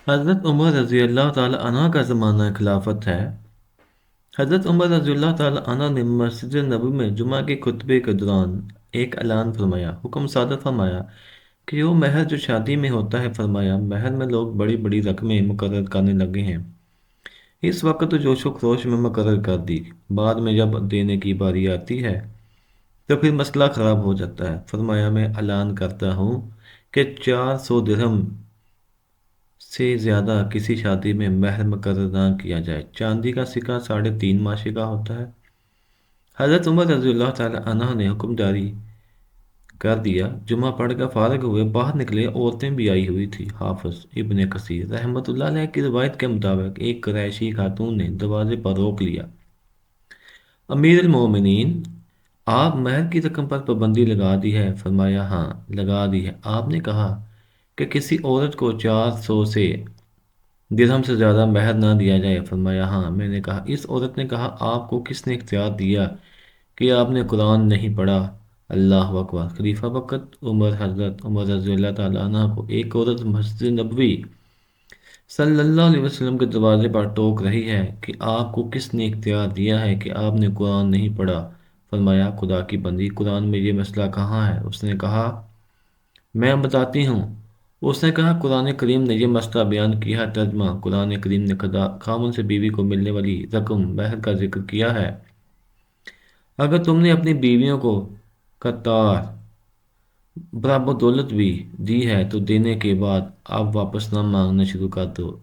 हज़रत उमर रज़ी अल्लाह ताला अन्हा का ज़माना खिलाफत है। हज़रत उमर रज़ी अल्लाह ताला अन्हा ने मस्जिद नबवी में जुमा के खुतबे के दौरान एक ऐलान फरमाया, हुक्म सादर फरमाया कि वो महर जो शादी में होता है, फरमाया महर में लोग बड़ी बड़ी रकमें मुकर्रर करने लगे हैं। इस वक्त तो जोशो खरोश में मुकर्रर कर दी, बाद में जब देने की बारी आती है तो फिर मसला ख़राब हो जाता है। फरमाया मैं ऐलान करता हूँ कि 400 दिरहम से ज़्यादा किसी शादी में महर मुकर्रर ना किया जाए। चांदी का सिक्का 3.5 माशी का होता है। हज़रत उमर रज़ी अल्लाह ताला अन्हा ने हुक्म जारी कर दिया। जुमा पढ़कर फारग हुए, बाहर निकले, औरतें भी आई हुई थी। हाफिज इब्ने कसीर रहमतुल्लाह अलैह की रिवायत के मुताबिक एक कुरैशी खातून ने दरवाजे पर रोक लिया। अमीर मोमिनीन, आप महर की रकम पर पाबंदी लगा दी है? फरमाया हाँ लगा दी है। आपने कहा कि किसी औरत को 400 दिरहम से ज़्यादा महर ना दिया जाए? फरमाया हाँ मैंने कहा। इस औरत ने कहा आपको किसने इख्तियार दिया कि आपने कुरान नहीं पढ़ा? अल्लाह अकबर। खलीफा वक़्त उमर हज़रत उमर रज़ी अल्लाह ताला अन्हा को एक औरत मस्जिद नबवी सल्लल्लाहु अलैहि वसल्लम के दरवाजे पर टोक रही है कि आपको किसने इख्तियार दिया है कि आपने कुरान नहीं पढ़ा? फरमाया खुदा की बंदी, कुरान में ये मसला कहाँ है? उसने कहा मैं बताती हूँ। उसने कहा कुरान करीम ने यह मसला बयान किया है। तर्जमा, कुरान करीम ने खामन से बीवी को मिलने वाली रकम महर का जिक्र किया है। अगर तुमने अपनी बीवियों को कतार बराबर दौलत भी दी है तो देने के बाद आप वापस ना मांगना शुरू कर दो।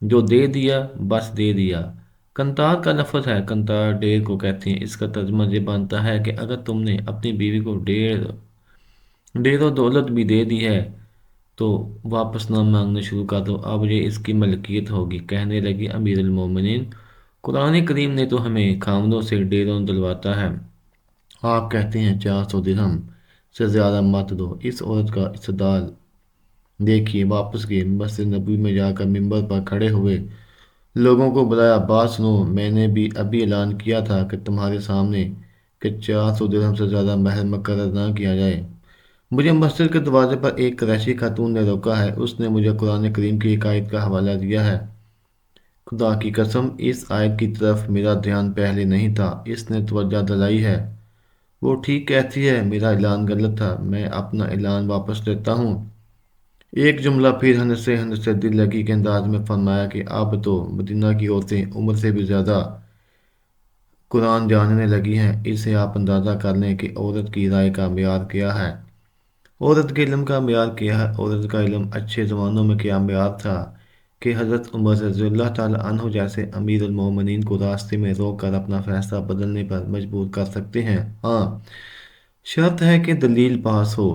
जो दे दिया बस दे दिया। कंतार का लफ्ज़ है, कंतार डेढ़ को कहते हैं। इसका तर्जुमा ये बनता है कि अगर तुमने अपनी बीवी को ढेरों दौलत भी दे दी है तो वापस ना मांगना शुरू कर दो, अब ये इसकी मलकियत होगी। कहने लगी अमीरुल मोमिनीन, कुरान करीम ने तो हमें खामदों से ढेरों दिलवाता है, आप कहते हैं 400 दिरहम से ज़्यादा मत दो। इस औरत का इस्तदलाल देखिए। वापस गए, मस्जिद नबी में जाकर मिंबर पर खड़े हुए, लोगों को बुलाया। बात सुनो, मैंने भी अभी ऐलान किया था कि तुम्हारे सामने कि 400 दिरहम से ज़्यादा महर मुकर्रर ना किया जाए। मुझे मस्जिद के दरवाजे पर एक कुरैशी खातून ने रोका है। उसने मुझे कुरान करीम की एक आयत का हवाला दिया है। खुदा की कसम, इस आयत की तरफ मेरा ध्यान पहले नहीं था, इसने तवज्जो दिलाई है। वो ठीक कहती है, मेरा ऐलान गलत था, मैं अपना ऐलान वापस लेता हूँ। एक जुमला फिर हंस से दिल लगी के अंदाज में फरमाया कि अब तो मदीना की औरतें उम्र से भी ज़्यादा कुरान जानने लगी हैं। इससे आप अंदाज़ा कर लें कि औरत की राय का मेयार क्या है, औरत के इल्म का मेयार क्या है। औरत का इल्म अच्छे ज़मानों में क्या मेयार था कि हज़रत उमर रज़ियल्लाहु ताला अन्हु जैसे अमीरुल मोमिनीन को रास्ते में रोक कर अपना फैसला बदलने पर मजबूर कर सकते हैं। हाँ, शर्त है कि दलील पास हो।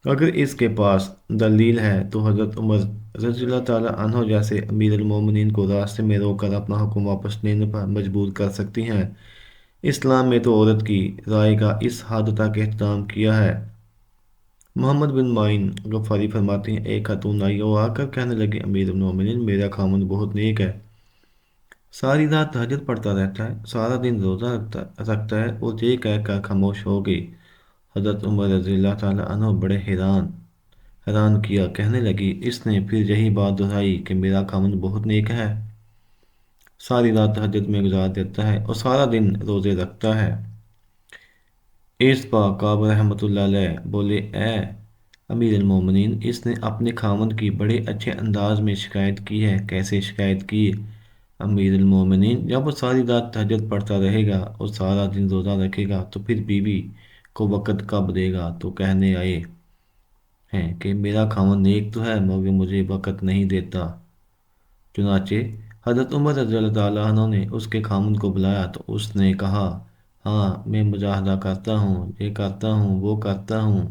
अगर इसके पास दलील है तो हज़रत उमर रज़ियल्लाहु ताला अन्हु जैसे अमीरुल मोमिनीन को रास्ते में रोक कर अपना हुक्म वापस लेने पर मजबूर कर सकती हैं। इस्लाम में तो औरत की राय का इस हद तक एहतराम किया है। मोहम्मद बिन माइन गफ़ारी फरमाते हैं, एक खातून आई और आकर कहने लगी, अमीरुल मोमिनीन, मेरा खामन बहुत नेक है, सारी रात तहज्जुद पढ़ता रहता है, सारा दिन रोज़ा रखता है, और ये कहकर खामोश हो गई। हज़रत उमर रज़ियल्लाहु ताला अन्हु बड़े हैरान किया। कहने लगी, इसने फिर यही बात दोहराई कि मेरा खामन बहुत नेक है, सारी रात तहज्जुद में गुजार देता है और सारा दिन रोज़े रखता है। इस पर काब रहमतुल्लाह अलैह बोले, ए अमीरुल मोमिनीन, इसने अपने खामद की बड़े अच्छे अंदाज में शिकायत की है। कैसे शिकायत की? अमीरुल मोमिनीन, जब वो सारी रात तहज्जुद पढ़ता रहेगा और सारा दिन रोज़ा रखेगा तो फिर बीवी को वक़्त कब देगा? तो कहने आए हैं कि मेरा खामद नेक तो है मगर मुझे वक़्त नहीं देता। चुनाचे हज़रत उमर रज़ियल्लाहु ताला अन्हु ने उसके खामद को बुलाया तो उसने कहा, हाँ मैं मुजाहदा करता हूँ, ये करता हूँ, वो करता हूँ।